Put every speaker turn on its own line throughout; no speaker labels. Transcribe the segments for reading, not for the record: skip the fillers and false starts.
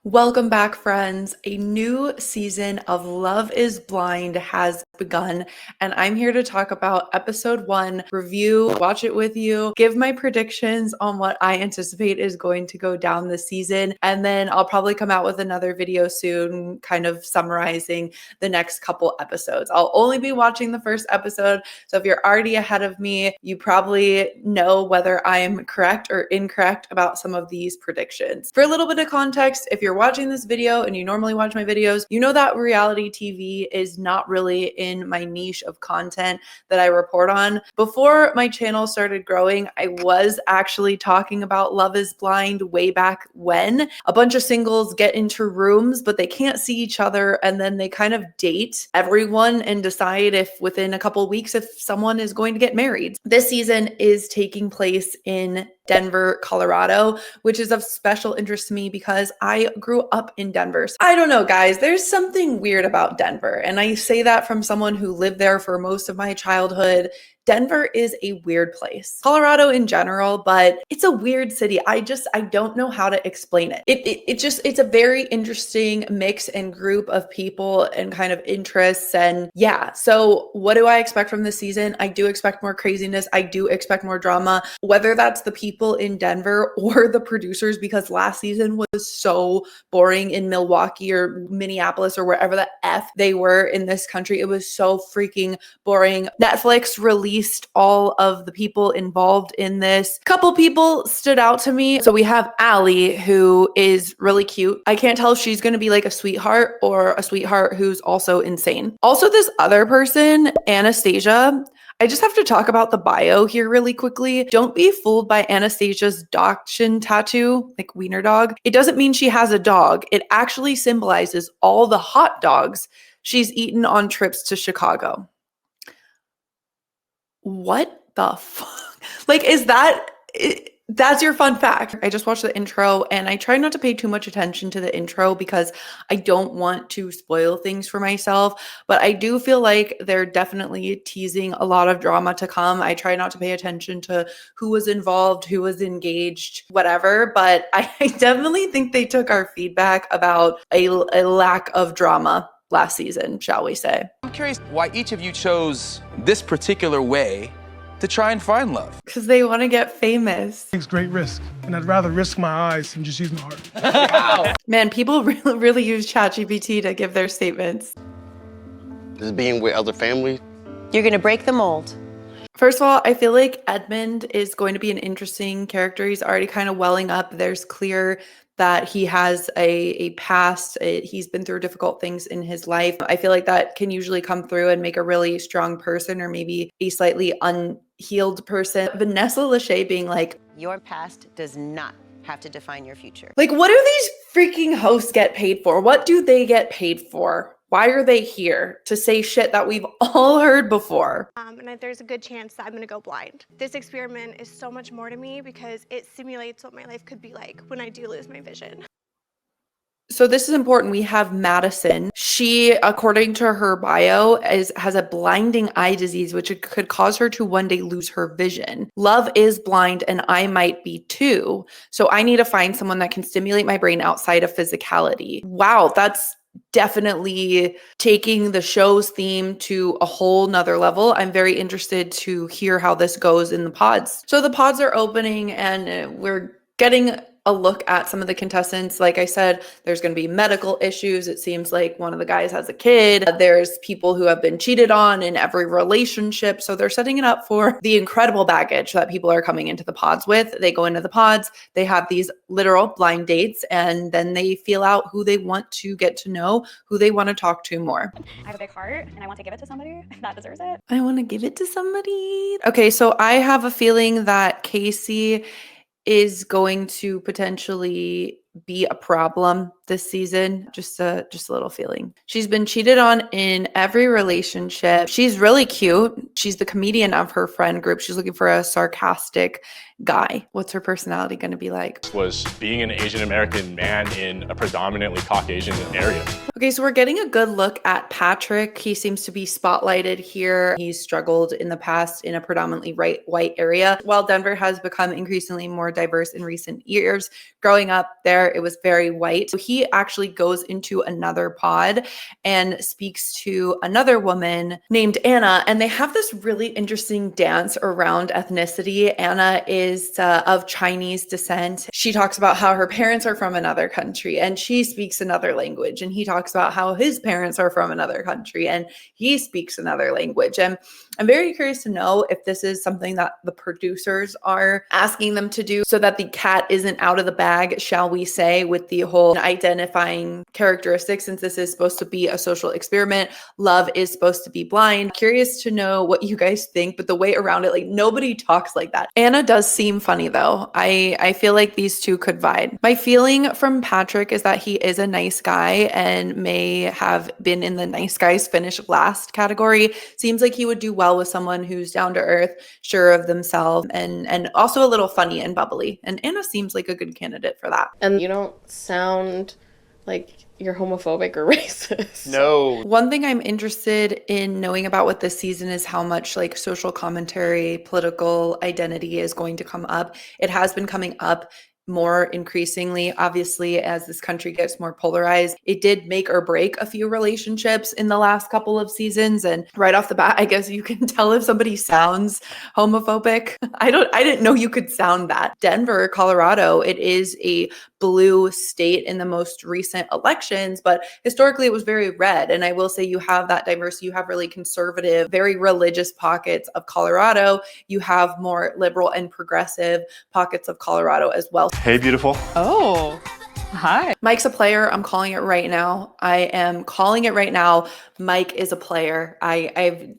Welcome back, friends. A new season of Love is Blind has begun, and I'm here to talk about episode 1, review, watch it with you, give my predictions on what I anticipate is going to go down this season, and then I'll probably come out with another video soon, kind of summarizing the next couple episodes. I'll only be watching the first episode, so if you're already ahead of me, you probably know whether I'm correct or incorrect about some of these predictions. For a little bit of context, if you're watching this video and you normally watch my videos, you know that reality TV is not really in my niche of content that I report on. Before my channel started growing, I was actually talking about Love is Blind way back when. A bunch of singles get into rooms, but they can't see each other, and then they kind of date everyone and decide if within a couple weeks if someone is going to get married. This season is taking place in Denver, Colorado, which is of special interest to me because I grew up in Denver. So I don't know, guys, there's something weird about Denver. And I say that from someone who lived there for most of my childhood. Denver is a weird place. Colorado in general, but it's a weird city. I don't know how to explain it. It's a very interesting mix and group of people and kind of interests. And yeah, so what do I expect from this season? I do expect more craziness. I do expect more drama, whether that's the people in Denver or the producers, because last season was so boring in Milwaukee or Minneapolis or wherever the F they were in this country. It was so freaking boring. Netflix released all of the people involved in this. Couple people stood out to me. So we have Allie, who is really cute. I can't tell if she's going to be like a sweetheart or a sweetheart who's also insane. Also, this other person, Anastasia, I just have to talk about the bio here really quickly. Don't be fooled by Anastasia's dachshund tattoo, like wiener dog. It doesn't mean she has a dog. It actually symbolizes all the hot dogs she's eaten on trips to Chicago. What the fuck? Like, that's your fun fact. I just watched the intro and I try not to pay too much attention to the intro because I don't want to spoil things for myself, but I do feel like they're definitely teasing a lot of drama to come. I try not to pay attention to who was involved, who was engaged, whatever, but I definitely think they took our feedback about a lack of drama last season, shall we say.
I'm curious why each of you chose this particular way to try and find love.
Because they want to get famous.
It takes great risk, and I'd rather risk my eyes than just use my heart.
Wow.
Man, people really use ChatGPT to give their statements.
Just being with other family.
You're gonna break the mold.
First of all, I feel like Edmund is going to be an interesting character. He's already kind of welling up. There's clear that he has a past. He's been through difficult things in his life. I feel like that can usually come through and make a really strong person or maybe a slightly unhealed person. Vanessa Lachey being like,
Your past does not have to define your future.
like, what do these freaking hosts get paid for? What do they get paid for? Why are they here? To say shit that we've all heard before.
And there's a good chance that I'm gonna go blind. This experiment is so much more to me because it simulates what my life could be like when I do lose my vision.
So this is important. We have Madison. She, according to her bio, has a blinding eye disease, which could cause her to one day lose her vision. Love is blind and I might be too. So I need to find someone that can stimulate my brain outside of physicality. Wow, that's definitely taking the show's theme to a whole nother level. I'm very interested to hear how this goes in the pods. So the pods are opening and we're getting a look at some of the contestants. Like I said, there's going to be medical issues. It seems like one of the guys has a kid. There's people who have been cheated on in every relationship. So they're setting it up for the incredible baggage that people are coming into the pods with. They go into the pods, they have these literal blind dates, and then they feel out who they want to get to know, who they want to talk to more.
I have a big heart and I want to give it to somebody that deserves it.
I want to give it to somebody. Okay, so I have a feeling that Casey is going to potentially be a problem this season. Just a little feeling. She's been cheated on in every relationship. She's really cute. She's the comedian of her friend group. She's looking for a sarcastic guy. What's her personality going to be like?
Was being an Asian American man in a predominantly Caucasian area.
Okay, so we're getting a good look at Patrick. He seems to be spotlighted here. He's struggled in the past in a predominantly white area. While Denver has become increasingly more diverse in recent years, growing up there, hair. It was very white. So he actually goes into another pod and speaks to another woman named Anna, and they have this really interesting dance around ethnicity. Anna is of Chinese descent. She talks about how her parents are from another country and she speaks another language, and he talks about how his parents are from another country and he speaks another language. And I'm very curious to know if this is something that the producers are asking them to do so that the cat isn't out of the bag, shall we say, with the whole identifying characteristics, since this is supposed to be a social experiment. Love is supposed to be blind. Curious to know what you guys think, but the way around it, like, nobody talks like that. Anna does seem funny though. I feel like these two could vibe. My feeling from Patrick is that he is a nice guy and may have been in the nice guys finish last category. Seems like he would do well with someone who's down to earth, sure of themselves, and also a little funny and bubbly. And Anna seems like a good candidate for that.
And you don't sound like you're homophobic or racist.
No.
One thing I'm interested in knowing about with this season is how much like social commentary, political identity is going to come up. It has been coming up more increasingly, obviously, as this country gets more polarized. It did make or break a few relationships in the last couple of seasons. And right off the bat, I guess you can tell if somebody sounds homophobic. I didn't know you could sound that. Denver, Colorado, it is a blue state in the most recent elections, but historically it was very red. And I will say you have that diversity. You have really conservative, very religious pockets of Colorado. You have more liberal and progressive pockets of Colorado as well.
Hey, beautiful.
Oh, hi.
Mike's a player. I'm calling it right now. I am calling it right now. Mike is a player.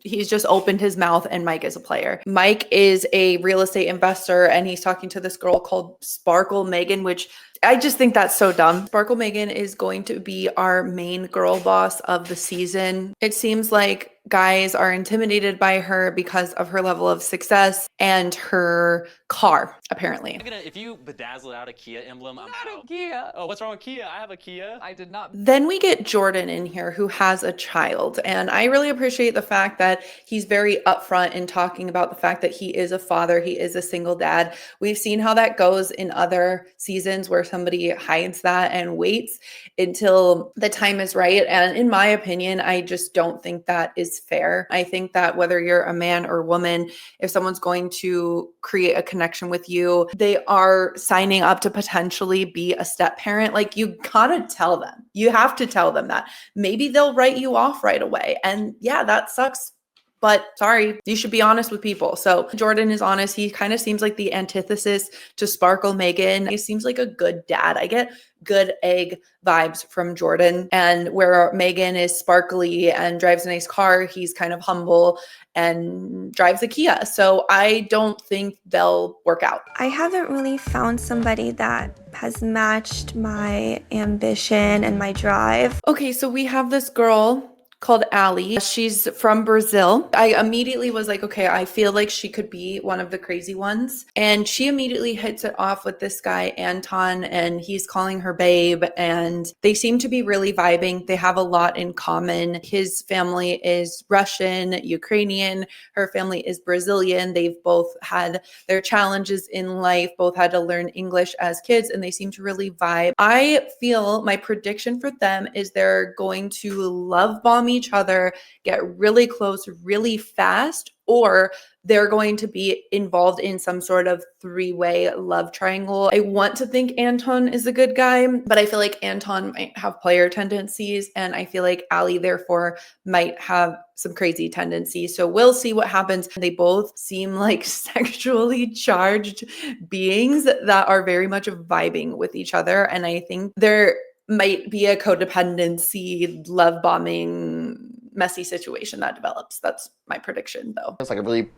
He's just opened his mouth and Mike is a player. Mike is a real estate investor and he's talking to this girl called Sparkle Megan, which I just think that's so dumb. Sparkle Megan is going to be our main girl boss of the season. It seems like guys are intimidated by her because of her level of success and her car, apparently.
If you bedazzle out a Kia emblem, I'm
Not a Kia.
Oh, what's wrong with Kia? I have a Kia.
I did not.
Then we get Jordan in here who has a child. And I really appreciate the fact that he's very upfront in talking about the fact that he is a father. He is a single dad. We've seen how that goes in other seasons where somebody hides that and waits until the time is right. And in my opinion, I just don't think that is fair. I think that whether you're a man or woman, if someone's going to create a connection with you, they are signing up to potentially be a step parent. Like, you gotta tell them. You have to tell them that. Maybe they'll write you off right away. And yeah, that sucks. But sorry, you should be honest with people. So Jordan is honest. He kind of seems like the antithesis to Sparkle Megan. He seems like a good dad. I get good egg vibes from Jordan. And where Megan is sparkly and drives a nice car, he's kind of humble and drives a Kia. So I don't think they'll work out.
I haven't really found somebody that has matched my ambition and my drive.
Okay, so we have this girl called Allie. She's from Brazil. I immediately was like, okay, I feel like she could be one of the crazy ones. And she immediately hits it off with this guy, Anton, and he's calling her babe. And they seem to be really vibing. They have a lot in common. His family is Russian, Ukrainian. Her family is Brazilian. They've both had their challenges in life, both had to learn English as kids, and they seem to really vibe. I feel my prediction for them is they're going to love bomb each other, get really close really fast, or they're going to be involved in some sort of three-way love triangle. I want to think Anton is a good guy, but I feel like Anton might have player tendencies, and I feel like Allie therefore might have some crazy tendencies. So we'll see what happens. They both seem like sexually charged beings that are very much vibing with each other, and I think there might be a codependency, love bombing, messy situation that develops. That's my prediction, though.
It's like a really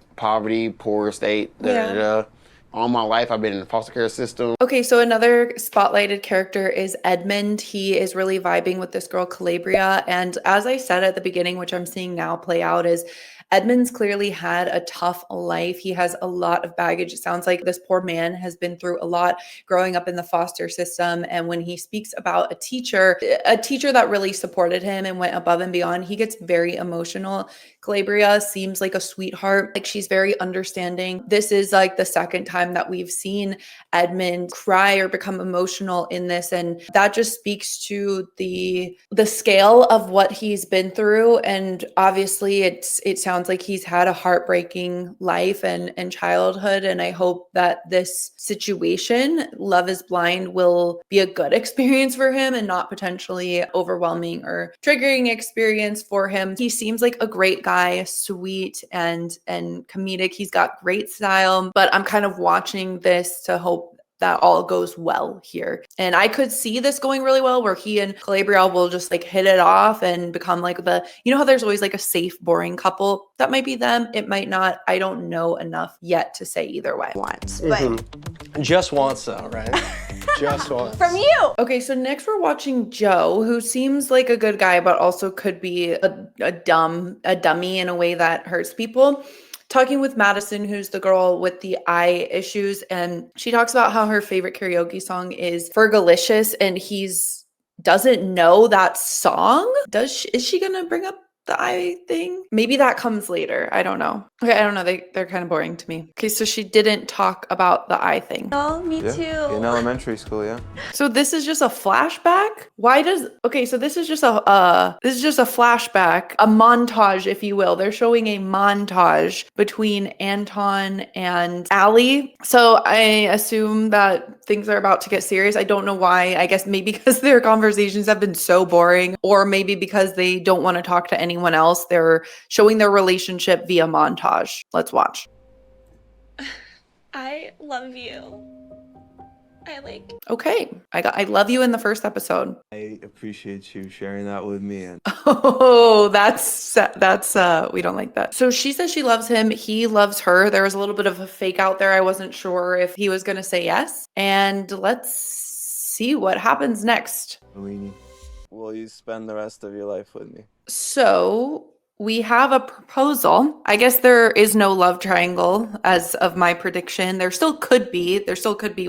poor state. All my life, I've been in the foster care system.
Okay, so another spotlighted character is Edmund. He is really vibing with this girl, Calabria. And as I said at the beginning, which I'm seeing now play out, is Edmund's clearly had a tough life. He has a lot of baggage. It sounds like this poor man has been through a lot growing up in the foster system. And when he speaks about a teacher that really supported him and went above and beyond, he gets very emotional. Calabria seems like a sweetheart. Like, she's very understanding. This is like the second time that we've seen Edmund cry or become emotional in this. And that just speaks to the scale of what he's been through. And obviously it sounds like he's had a heartbreaking life and childhood. And I hope that this situation, Love is Blind, will be a good experience for him and not potentially overwhelming or triggering experience for him. He seems like a great guy, sweet and comedic. He's got great style, but I'm kind of watching this to hope that all goes well here. And I could see this going really well where he and Calabria will just like hit it off and become like how there's always like a safe, boring couple. That might be them. It might not. I don't know enough yet to say either way.
Once, but
Just once though, right? Just once.
from you.
Okay, so next we're watching Joe, who seems like a good guy, but also could be a dummy in a way that hurts people. Talking with Madison, who's the girl with the eye issues, and she talks about how her favorite karaoke song is Fergalicious, and he's doesn't know that song. Is she gonna bring up the eye thing? Maybe that comes later. I don't know. Okay, I don't know. They're kind of boring to me. Okay, so she didn't talk about the eye thing.
Oh, me too.
In elementary school, yeah.
So this is just a flashback? So this is just a flashback, a montage, if you will. They're showing a montage between Anton and Allie. So I assume that things are about to get serious. I don't know why. I guess maybe because their conversations have been so boring, or maybe because they don't want to talk to anyone else. They're showing their relationship via montage. Let's watch.
I love you.
Okay. I love you in the first episode.
I appreciate you sharing that with me. And
Oh, that's we don't like that. So she says she loves him. He loves her. There was a little bit of a fake out there. I wasn't sure if he was going to say yes. And let's see what happens next.
will you spend the rest of your life with me?
So we have a proposal. I guess there is no love triangle as of my prediction. There still could be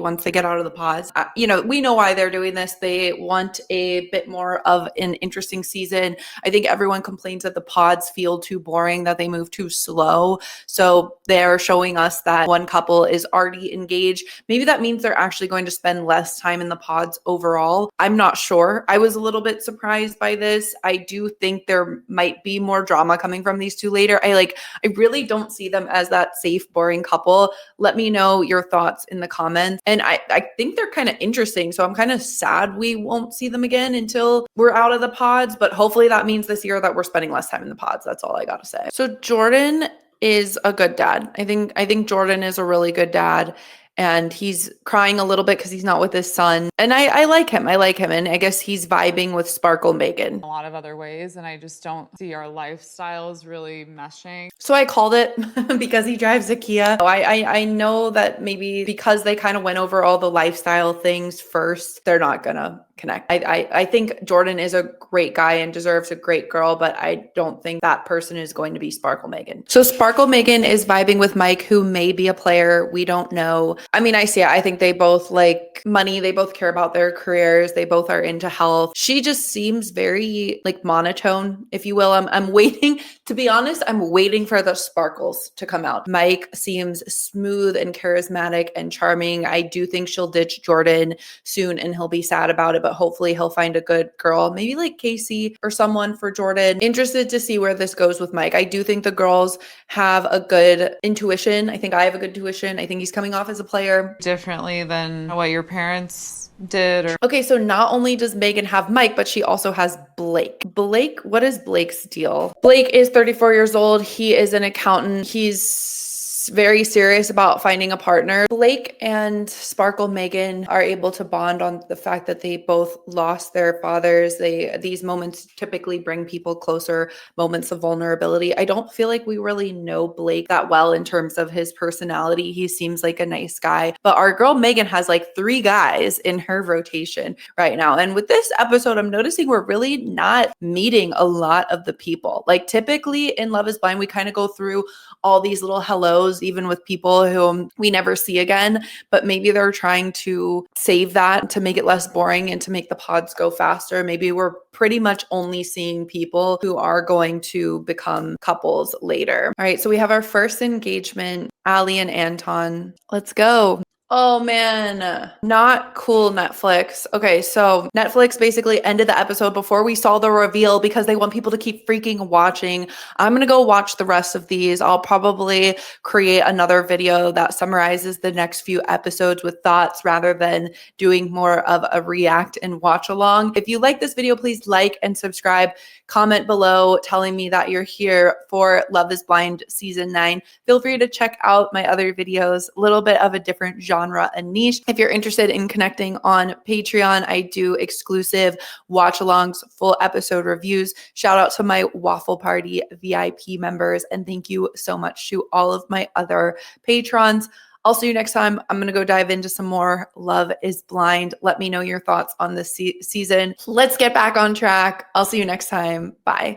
once they get out of the pods. We know why they're doing this. They want a bit more of an interesting season. I think everyone complains that the pods feel too boring, that they move too slow. So they're showing us that one couple is already engaged. Maybe that means they're actually going to spend less time in the pods overall. I'm not sure. I was a little bit surprised by this. I do think there might be more drama coming from these two later. I really don't see them as that safe, boring couple. Let me know your thoughts in the comments. And I think they're kind of interesting. So I'm kind of sad we won't see them again until we're out of the pods. But hopefully that means this year that we're spending less time in the pods. That's all I got to say. So Jordan is a good dad. I think Jordan is a really good dad. And he's crying a little bit because he's not with his son. And I like him. And I guess he's vibing with Sparkle Megan.
A lot of other ways, and I just don't see our lifestyles really meshing.
So I called it because he drives a Kia. I know that maybe because they kind of went over all the lifestyle things first, they're not gonna connect. I think Jordan is a great guy and deserves a great girl, but I don't think that person is going to be Sparkle Megan. So Sparkle Megan is vibing with Mike, who may be a player. We don't know. I mean, I see it. I think they both like money. They both care about their careers. They both are into health. She just seems very like monotone, if you will. I'm waiting, to be honest, I'm waiting for the sparkles to come out. Mike seems smooth and charismatic and charming. I do think she'll ditch Jordan soon and he'll be sad about it, but hopefully he'll find a good girl, maybe like Casey or someone for Jordan. Interested to see where this goes with Mike. I do think the girls have a good intuition. I think I have a good intuition. I think he's coming off as a player
Differently than what your parents did.
Okay, so not only does Megan have Mike, but she also has Blake. Blake, what is Blake's deal? Blake is 34 years old. He is an accountant. He's very serious about finding a partner. Blake and Sparkle Megan are able to bond on the fact that they both lost their fathers. These moments typically bring people closer, moments of vulnerability. I don't feel like we really know Blake that well in terms of his personality. He seems like a nice guy, but our girl Megan has like 3 guys in her rotation right now. And with this episode, I'm noticing we're really not meeting a lot of the people. Like typically in Love is Blind, we kind of go through all these little hellos, even with people whom we never see again, but maybe they're trying to save that to make it less boring and to make the pods go faster. Maybe we're pretty much only seeing people who are going to become couples later. All right, so we have our first engagement, Ali and Anton. Let's go. Oh man, not cool, Netflix. Okay, so Netflix basically ended the episode before we saw the reveal because they want people to keep freaking watching. I'm gonna go watch the rest of these. I'll probably create another video that summarizes the next few episodes with thoughts rather than doing more of a react and watch along. If you like this video, please like and subscribe. Comment below telling me that you're here for Love is Blind Season 9. Feel free to check out my other videos, a little bit of a different genre and niche. If you're interested in connecting on Patreon, I do exclusive watch-alongs, full episode reviews. Shout out to my Waffle Party VIP members, and thank you so much to all of my other patrons. I'll see you next time. I'm going to go dive into some more Love is Blind. Let me know your thoughts on this season. Let's get back on track. I'll see you next time. Bye.